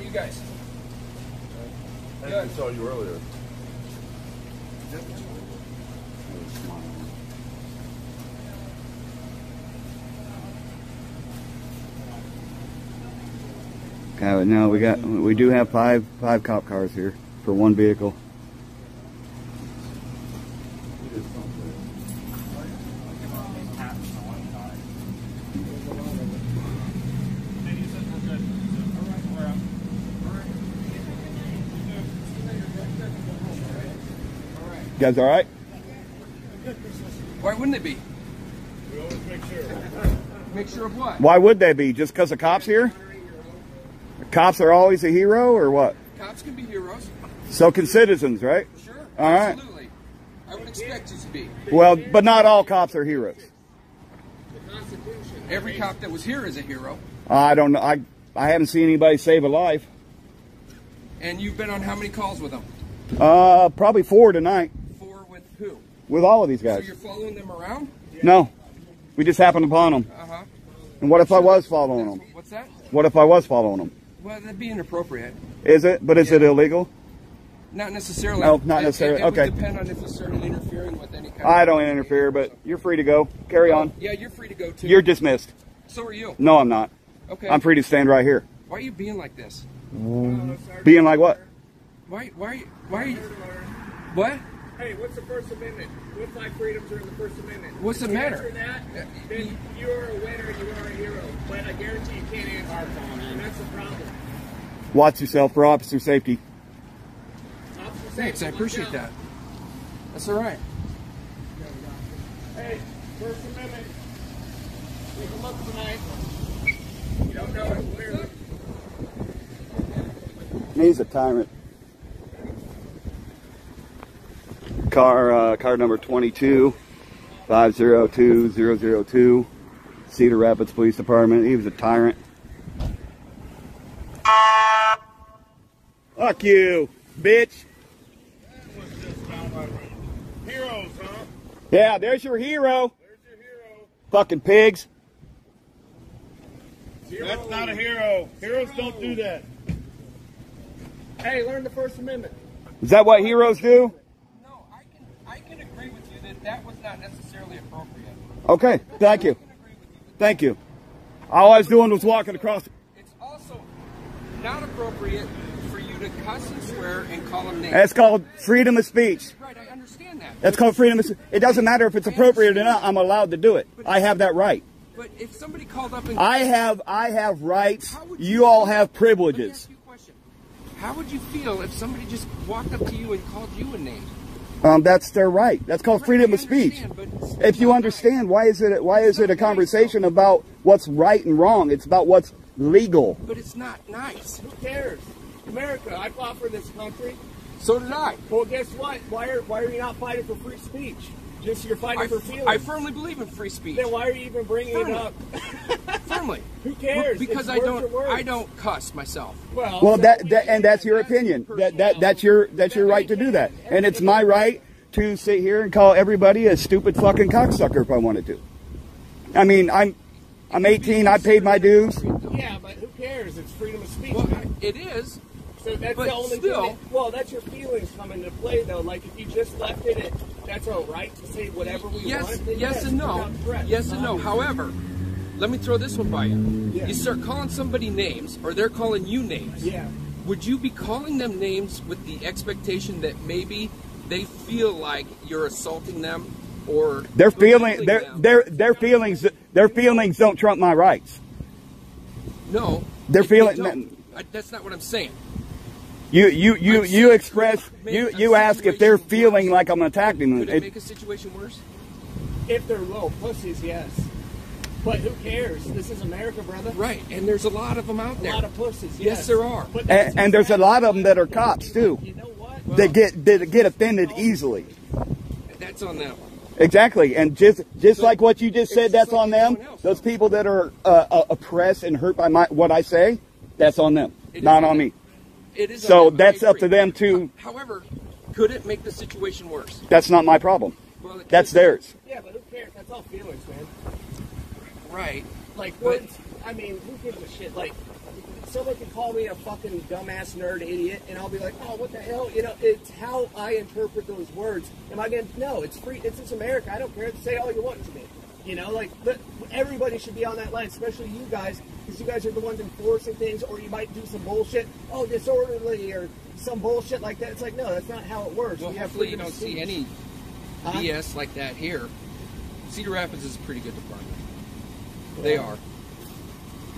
you guys? I saw you earlier. Okay, now we do have five cop cars here for one vehicle. You guys all right? Why wouldn't it be? We always make sure. Make sure of what? Why would they be? Just because the cops here? The cops are always a hero, or what? Cops can be heroes. So can citizens, right? Sure. All right. Absolutely. I would expect you to be. Well, but not all cops are heroes. Every cop that was here is a hero. I don't know. I haven't seen anybody save a life. And you've been on how many calls with them? Probably 4 tonight. 4 with who? With all of these guys. So you're following them around? No. We just happened upon them. Uh-huh. And what if I was following them? What's that? What if I was following them? Well, that'd be inappropriate. Is it? But is it illegal? Not necessarily. Oh, not necessarily. It Okay. would depend on if you started interfering with any kind I of... don't interfere, but you're free to go. Carry on. Yeah, you're free to go too. You're dismissed. So are you. No, I'm not. Okay. I'm free to stand right here. Why are you being like this? Being like what? Why are you... What? Hey, what's the First Amendment? What 5 freedoms are in the First Amendment? What's the If you matter? answer that, then you're a winner, you are a hero. But I guarantee you can't answer it, and that's the problem. Watch yourself for officer safety. Officer Thanks, I safety, appreciate look that. out. That's all right. Hey, First Amendment. Take a look tonight. You don't know it clearly. He's a tyrant. Car number 22-502-002, Cedar Rapids Police Department. He was a tyrant. Fuck you, bitch. Heroes, huh? Yeah, there's your hero. There's your hero. Fucking pigs. That's not a hero. Heroes don't do that. Hey, learn the First Amendment. Is that what heroes do? No, I can agree with you that that was not necessarily appropriate. Okay, thank you. Thank you. All I was doing was walking across. It's also not appropriate for you to cuss and swear and call them names. That's called freedom of speech. Right, I understand that. That's called freedom of speech. It doesn't matter if it's appropriate or not. I'm allowed to do it. I have that right. But if somebody called up and... I have rights. You all have Let me privileges. ask you a question. How would you feel if somebody just walked up to you and called you a name? That's their right. That's called freedom of speech. If you understand, why is it a conversation about what's right and wrong? It's about what's legal. But it's not nice. Who cares? America, I fought for this country. So did I. Well, guess what? Why are you not fighting for free speech? Just you're fighting for feelings. I firmly believe in free speech. Then why are you even bringing it up? Firmly. Who cares? Because It's words are words. I don't cuss myself. Well, that's your opinion. That's your right to do that, and it's my right to sit here and call everybody a stupid fucking cocksucker if I wanted to. I mean, I'm 18. I paid my dues. Yeah, but who cares? It's freedom of speech. Well, man. it is. So that's but the only still- thing. Well, that's your feelings come into play, though. Like if you just left it, that's our right to say whatever we Yes, want. Then yes and no. without threat. Yes and no. However, let me throw this one by you. Yeah. You start calling somebody names, or they're calling you names. Yeah. Would you be calling them names with the expectation that maybe they feel like you're assaulting them, or Their belittling feelings don't trump my rights. No. Their they feeling. don't. That's not what I'm saying. You express. You ask if they're feeling like I'm attacking Could it them. make a situation worse? If they're little pussies, yes. But who cares? This is America, brother. Right, and there's a lot of them out A there. lot of pussies, Yes, there are. But that's And there's a lot of them that are cops too. You know what? That get offended easily. That's on them. Exactly, and just like what you just said, that's on them. Those people that are oppressed and hurt by what I say, that's on them, not on me. It is. So on them. that's I up to agree. them to. However, could it make the situation worse? That's not my problem. Well, it That's could. theirs. Yeah, but who cares? That's all feelings, man. Right. Like, But- what? I mean, who gives a shit? Like, someone can call me a fucking dumbass nerd idiot, and I'll be like, oh, what the hell? You know, it's how I interpret those words. Am I going to, no, it's free, it's America. I don't care. Say all you want to me. You know, like, but everybody should be on that line, especially you guys, because you guys are the ones enforcing things, or you might do some bullshit, oh, disorderly, or some bullshit like that. It's like, no, that's not how it works. Well, hopefully you don't see any BS like that here. Cedar Rapids is a pretty good department. Well, they are.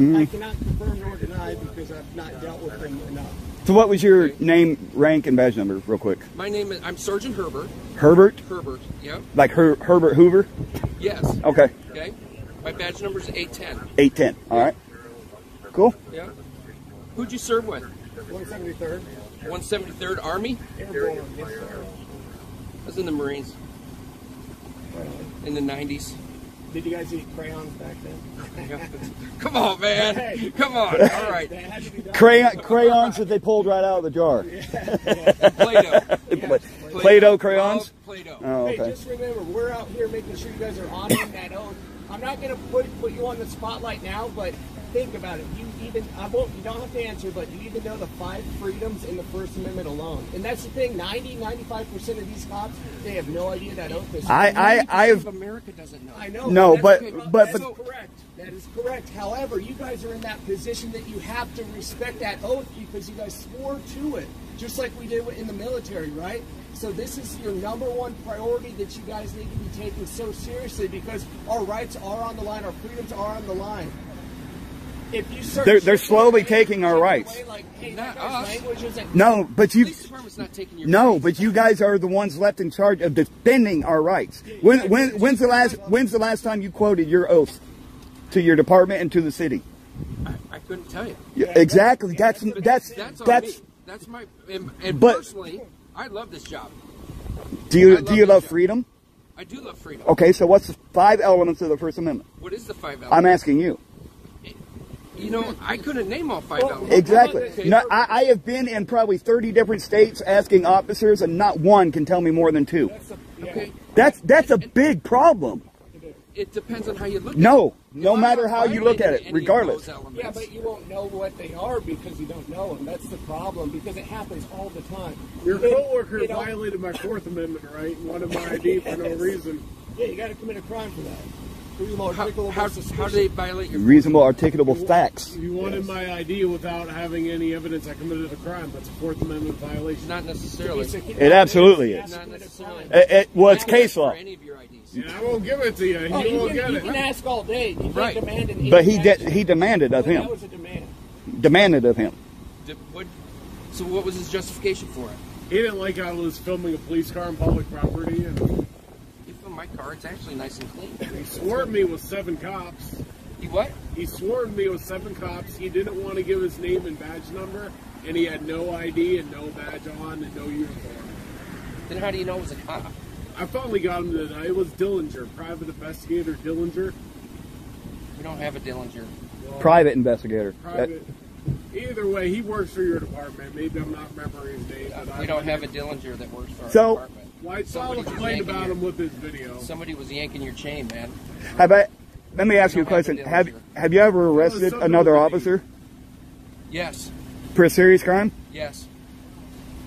I cannot confirm nor deny because I've not dealt with them enough. So what was your name, rank, and badge number, real quick? My name is, I'm Sergeant Herbert. Herbert? Herbert, yep. Like Herbert Hoover? Yes. Okay. Okay. My badge number is 810. 810. All right. Cool. Yeah. Who'd you serve with? 173rd. 173rd Army? Airborne, yes, sir. I was in the Marines. In the 90s. Did you guys eat crayons back then? Come on, man. Hey. Come on. All right. Crayons that they pulled right out of the jar. Play-Doh. Play-Doh crayons? Play-Doh. Oh, okay. Hey, just remember, we're out here making sure you guys are honoring that oath. I'm not going to put you on the spotlight now, but think about it. You don't have to answer, but you even know the 5 freedoms in the First Amendment alone. And that's the thing, 95% of these cops, they have no idea that oath is. America doesn't know. I know. No, that's correct. That is correct. However, you guys are in that position that you have to respect that oath because you guys swore to it, just like we did in the military, right? So this is your #1 priority that you guys need to be taking so seriously because our rights are on the line, our freedoms are on the line. If you they're slowly taking our rights. Like, hey, not us. No, but you. Police department's not taking your no, rights. but you guys are the ones left in charge of defending our rights. When's the last time you quoted your oath to your department and to the city? I couldn't tell you. Yeah, exactly. That's on me. That's my. And personally, I love this job. Do you love freedom? I do love freedom. Okay, so what's the 5 elements of the First Amendment? What is the 5 elements? I'm asking you. You know, I couldn't name all 5 elements. Exactly. Okay. No, I have been in probably 30 different states asking officers, and not one can tell me more than 2. Okay. That's a big problem. It depends on how you look at it. No matter how you look at it, regardless. Yeah, but you won't know what they are because you don't know them. That's the problem because it happens all the time. Your coworker violated my 4th Amendment right and wanted my ID for no reason. Yeah, you got to commit a crime for that. How do they violate your reasonable articulable facts? You wanted my ID without having any evidence I committed a crime. That's a 4th Amendment violation. Not necessarily. It absolutely is. Not necessarily. Well, it's case law. Any of your IDs. Yeah, I won't give it to you. You won't get it. You can ask all day. You right. can't demand an But he demanded of him. That was a demand. Demanded of him. So what was his justification for it? He didn't like how I was filming a police car on public property. And my car, it's actually nice and clean. he swarmed me with 7 cops. He what? He swarmed me with 7 cops. He didn't want to give his name and badge number, and he had no ID and no badge on and no uniform. Then how do you know it was a cop? I finally got him today. It was Dillinger, private investigator Dillinger. We don't have a Dillinger. Well, private investigator. Private. Either way, he works for your department. Maybe I'm not remembering his name. We don't have a Dillinger that works for our department. White Saul explained about him with his video. Somebody was yanking your chain, man. Let me ask you a question. Have you ever arrested another officer? Yes. For a serious crime? Yes.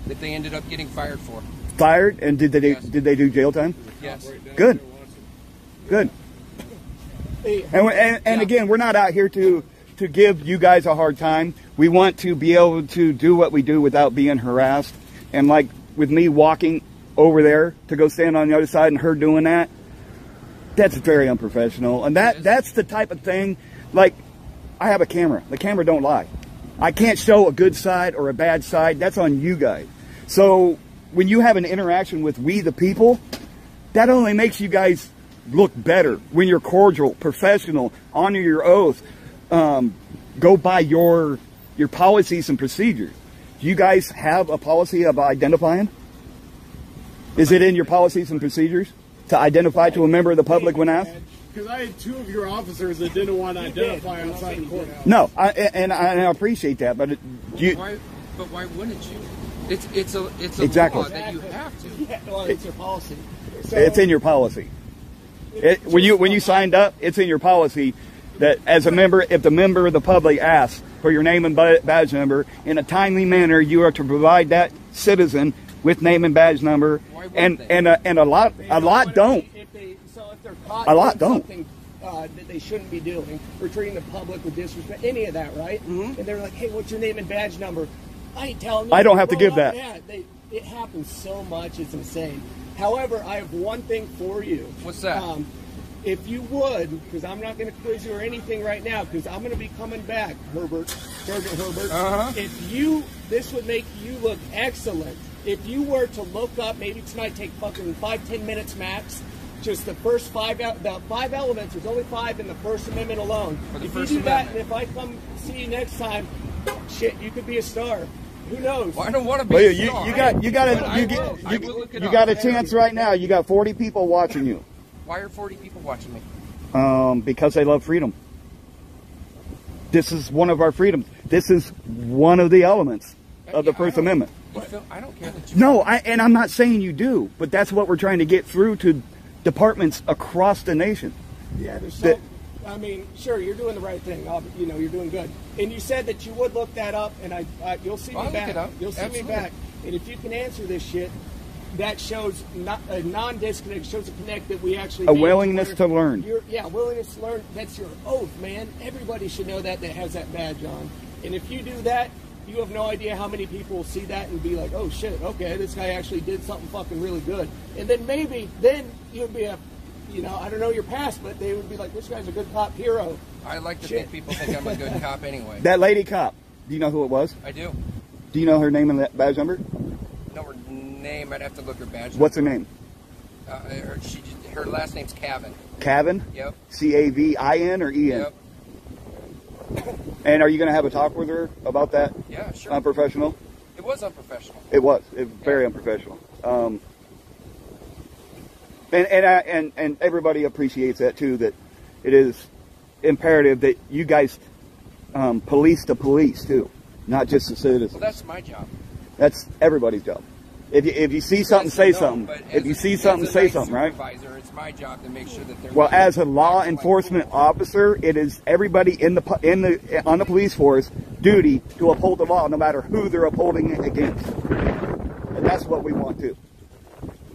That they ended up getting fired for. Fired? And did they do jail time? Yes. Good. Good. And again, we're not out here to give you guys a hard time. We want to be able to do what we do without being harassed. And like with me walking over there to go stand on the other side and her doing that, that's very unprofessional. And that's the type of thing, like, I have a camera. The camera don't lie. I can't show a good side or a bad side. That's on you guys. So when you have an interaction with we the people, that only makes you guys look better. When you're cordial, professional, honor your oath, go by your policies and procedures. Do you guys have a policy of identifying? Is it in your policies and procedures to identify to a member of the public when asked? Because I had 2 of your officers that didn't want to identify outside the courthouse. No, I appreciate that, but why wouldn't you? It's a exactly. law that you have to. Yeah, well, it's your policy. So, it's in your policy. When you signed up, it's in your policy that as a member, if the member of the public asks, for your name and badge number in a timely manner. You are to provide that citizen with name and badge number, and a lot don't. If they're caught a lot doing don't. Something that they shouldn't be doing, or treating the public with disrespect, any of that, right? And they're like, "Hey, what's your name and badge number?" I ain't telling you. I don't have to give that. Yeah, it happens so much, it's insane. However, I have one thing for you. What's that? If you would, because I'm not going to quiz you or anything right now, because I'm going to be coming back, Herbert. This would make you look excellent. If you were to look up, maybe tonight, take fucking 5-10 minutes max, just the first the 5 elements. There's only 5 in the First Amendment alone. If you do that, and if I come see you next time, shit, you could be a star. Who knows? Well, I don't want to be Well, a star. You got a chance right now. You got 40 people watching you. Why are 40 people watching me? Because they love freedom. This is one of our freedoms. This is one of the elements of the First Amendment. I don't care that you... No, and I'm not saying you do, but that's what we're trying to get through to departments across the nation. Yeah, there's so... I mean, sure, you're doing the right thing. You know, you're doing good. And you said that you would look that up, and you'll see me back. You'll see me back. And if you can answer this shit, that shows not a non-disconnect, shows a connect that we actually... A willingness to learn. Yeah, willingness to learn. That's your oath, man. Everybody should know that has that badge on. And if you do that, you have no idea how many people will see that and be like, oh shit, okay, this guy actually did something fucking really good. And then maybe, you'd be a... You know, I don't know your past, but they would be like, this guy's a good cop hero. I like to think people think I'm a good cop anyway. That lady cop, do you know who it was? I do. Do you know her name and that badge number? No, her name, I'd have to look her badge. What's her name? Her last name's Cavan. Cavan? Yep. C-A-V-I-N or E-N? Yep. And are you going to have a talk with her about that? Yeah, sure. Unprofessional? It was unprofessional. It was. It was very unprofessional. And everybody appreciates that too, that it is imperative that you guys police the police too, not just the citizens. Well, that's my job. That's everybody's job. If you see something, say something. If you see something, say something, right? It's my job to make sure that they're... Well, as a law enforcement officer, it is everybody on the police force duty to uphold the law, no matter who they're upholding it against. And that's what we want to.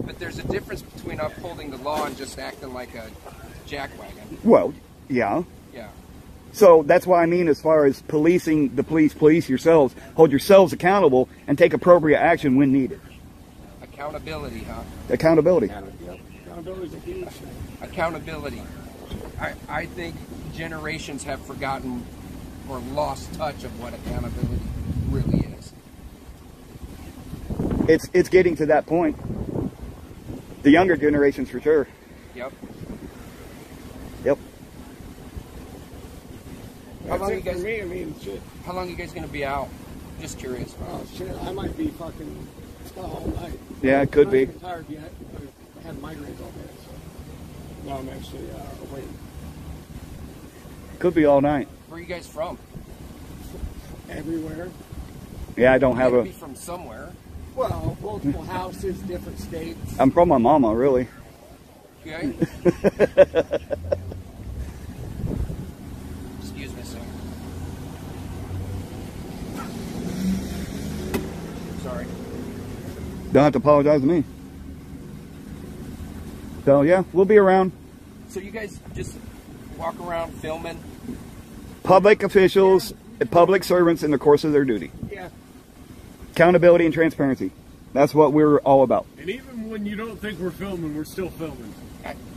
But there's a difference between upholding the law and just acting like a jackwagon. Well, yeah. Yeah. So that's what I mean as far as policing the police yourselves. Hold yourselves accountable and take appropriate action when needed. Accountability, huh? Accountability. Accountability is a huge thing. Accountability. I think generations have forgotten or lost touch of what accountability really is. It's getting to that point. The younger generations, for sure. Yep. Yep. How long you guys? Me, I mean, shit. How long are you guys gonna be out? Just curious. Oh shit, I might be fucking all night. Yeah, it could I'm be. not even tired yet. I had migraines all day, so now I'm actually awake. Could be all night. Where are you guys from? Everywhere. Yeah, I don't have You a... gotta be from somewhere. Well, multiple houses, different states. I'm from my mama, really. Okay. Excuse me, sir. Sorry. Don't have to apologize to me. So, yeah, we'll be around. So you guys just walk around filming? Public officials and public servants in the course of their duty. Yeah. Accountability and transparency. That's what we're all about. And even when you don't think we're filming, we're still filming.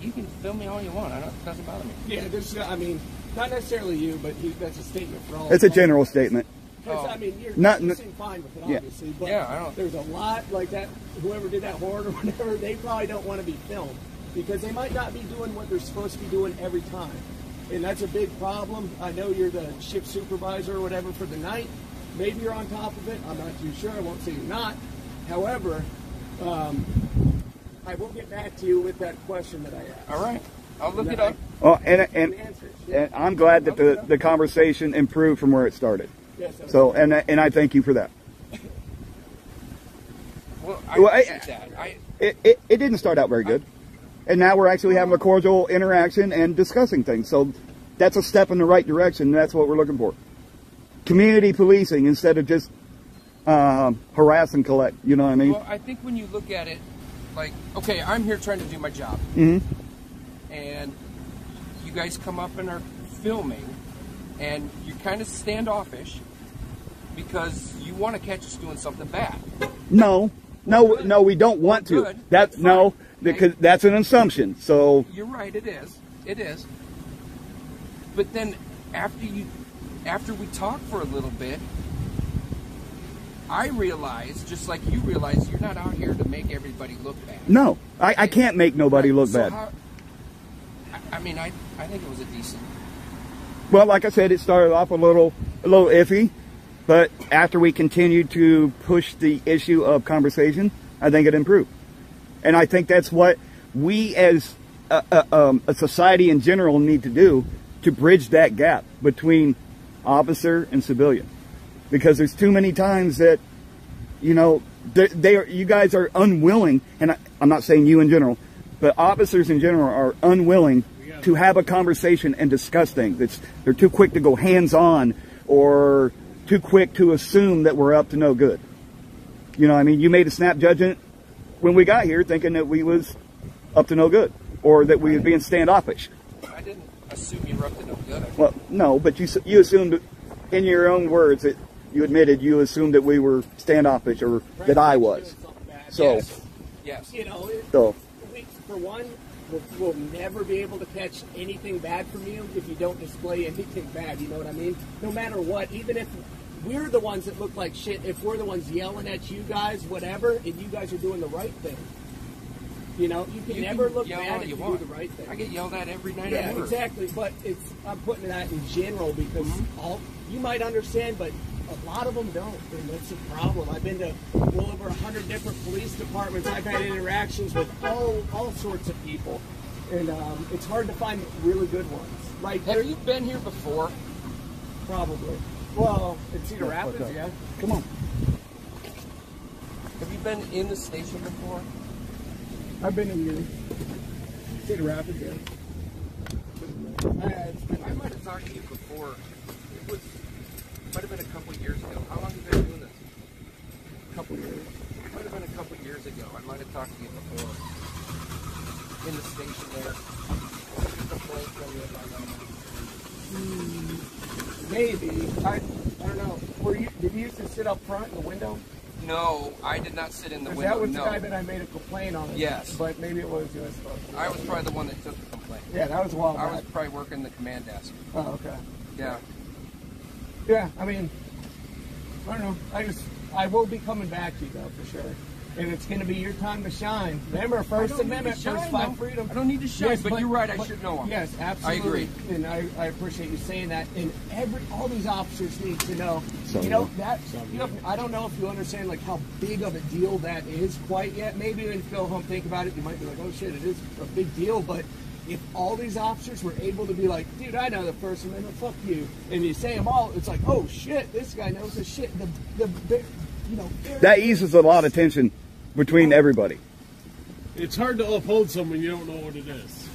You can film me all you want. It doesn't bother me. Yeah, there's, I mean, not necessarily you, but that's a statement for all. It's a general statement. Because, I mean, you seem fine with it, Yeah. obviously. But Yeah, I don't. there's a lot like that. Whoever did that horn or whatever, they probably don't want to be filmed because they might not be doing what they're supposed to be doing every time. And that's a big problem. I know you're the shift supervisor or whatever for the night. Maybe you're on top of it. I'm not too sure. I won't say you're not. However, I will get back to you with that question that I asked. All right. I'll look it up. Oh, and I'm glad that the conversation improved from where it started. Yes, So, and I thank you for that. Well, I appreciate that. It didn't start out very good. And now we're actually having a cordial interaction and discussing things. So that's a step in the right direction. That's what we're looking for. community policing instead of just harass and collect. You know what I mean? Well, I think when you look at it, like, okay, I'm here trying to do my job, Mm-hmm. and you guys come up and are filming, and you're kind of standoffish because you want to catch us doing something bad. No, we don't want to. Good. That's Fine. no, because that's an assumption. So You're right, it is. But then after we talk for a little bit, I realize, just like you realize, you're not out here to make everybody look bad. no, I can't make nobody look So bad. I mean, I think it was a decent. Well, like I said, it started off a little iffy, but after we continued to push the issue of conversation, I think it improved. And I think that's what we as a society in general need to do to bridge that gap between officer and civilian. Because there's too many times that, you know, you guys are unwilling, and I'm not saying you in general, but officers in general are unwilling to have a conversation and discuss things. They're too quick to go hands-on or too quick to assume that we're up to no good. You know, I mean, you made a snap judgment when we got here thinking that we was up to no good or that we was being standoffish. I didn't assume you were up to no good. Well, no, but you assumed in your own words that you admitted you assumed that we were standoffish or that I was. So, Yes. You know, so for one, we'll never be able to catch anything bad from you if you don't display anything bad. You know what I mean? No matter what, even if we're the ones that look like shit, if we're the ones yelling at you guys, whatever, and you guys are doing the right thing. You know, you can never look bad if you do the right thing. I get yelled at every night. Yeah, exactly. But I'm putting that in general because you might understand, but a lot of them don't, and that's a problem. I've been to well over 100 different police departments. I've had interactions with all sorts of people, and it's hard to find really good ones. Like, Have you been here before? Probably. Well, in Cedar Rapids, yeah. come on. Have you been in the station before? I've been in Cedar Rapids, yeah. I might have talked to you before. It might have been a couple years ago. How long have you been doing this? A couple years. It might have been a couple years ago. I might have talked to you before. In the station there. Complaint from you about that. Maybe. I don't know. Did you used to sit up front in the window? No, I did not sit in the window. That was no. the guy that I made a complaint on. Yes. But maybe it was US. I was probably the one that took the complaint. Yeah, that was a while I back. was probably working the command desk. Oh, okay. Yeah. Yeah, I mean, I don't know. I will be coming back to you, though, for sure. And it's going to be your time to shine. Remember, First Amendment, First Five Freedom. I don't need to shine, Yes, but you're right. I should know them. Yes, absolutely. I agree. And I appreciate you saying that. And all these officers need to know. Some you know do. that. I don't know if you understand like how big of a deal that is quite yet. Maybe when you go home think about it, you might be like, oh shit, it is a big deal. But if all these officers were able to be like, dude, I know the First Amendment, fuck you, and you say them all, it's like, oh shit, this guy knows his shit. That eases a lot of tension between everybody. It's hard to uphold someone you don't know what it is.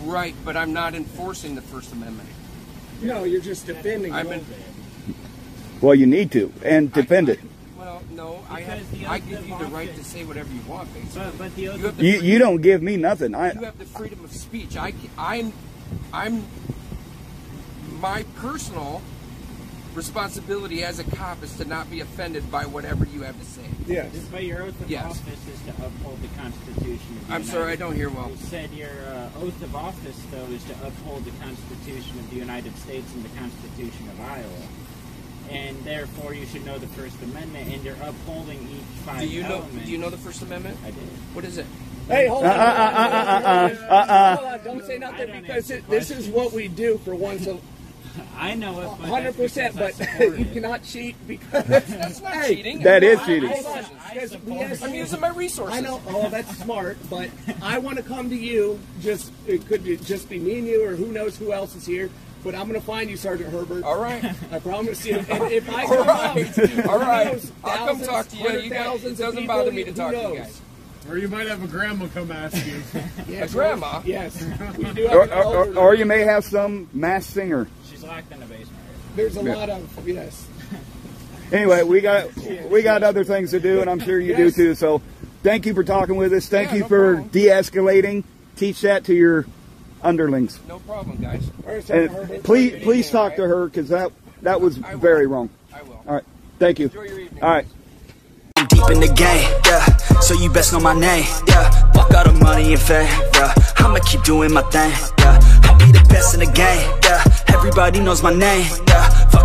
Right, but I'm not enforcing the First Amendment. No, you're just defending. I've been. Well, you need to and defend it. Well, no, Because the I oath give of you the right to office- say whatever you want, basically. But the You oath have of the You don't give me nothing. you have the freedom of speech. I'm my personal responsibility as a cop is to not be offended by whatever you have to say. Yes. But your oath of Yes. office is to uphold the Constitution of the I'm sorry, I United don't hear well. You said your oath of office, though, is to uphold the Constitution of the United States and the Constitution of Iowa. And therefore, you should know the First Amendment, and you're upholding each five Do you know? elements. Do you know the First Amendment? I did. What is it? Hey, hold on. Hold on. Don't say I nothing don't because answer this is questions. what we do for once. I know it, but 100%, but that's because I support you it. cannot cheat because That's not Hey, cheating. That is I'm cheating. not- Hold on, because we asked I'm you- using my resources. I know. Oh, that's smart. But I want to come to you. It could just be me and you, or who knows who else is here. But I'm going to find you, Sergeant Herbert. All right. I promise you. And if I All come right. out, All right. who knows, I'll come talk to you. You guys, it thousands of doesn't people, bother me to who talk to you knows? guys. Or you might have a grandma come ask you. A grandma? Yes. We do have an elderly. Or you may have some mass singer. She's locked in the basement. There's a lot of, yes. Anyway, we got other things to do, and I'm sure you do too. So, thank you for talking with us. Thank you for de-escalating. Teach that to your underlings. No problem, guys. And please talk to her, because that was very wrong. I will. All right. Thank you. Enjoy your evening. All right. I'm deep in the game, yeah, so you best know my name, yeah. Fuck all the money and fame, yeah. I'ma keep doing my thing, yeah. I'll be the best in the game, yeah. Everybody knows my name, yeah. Fuck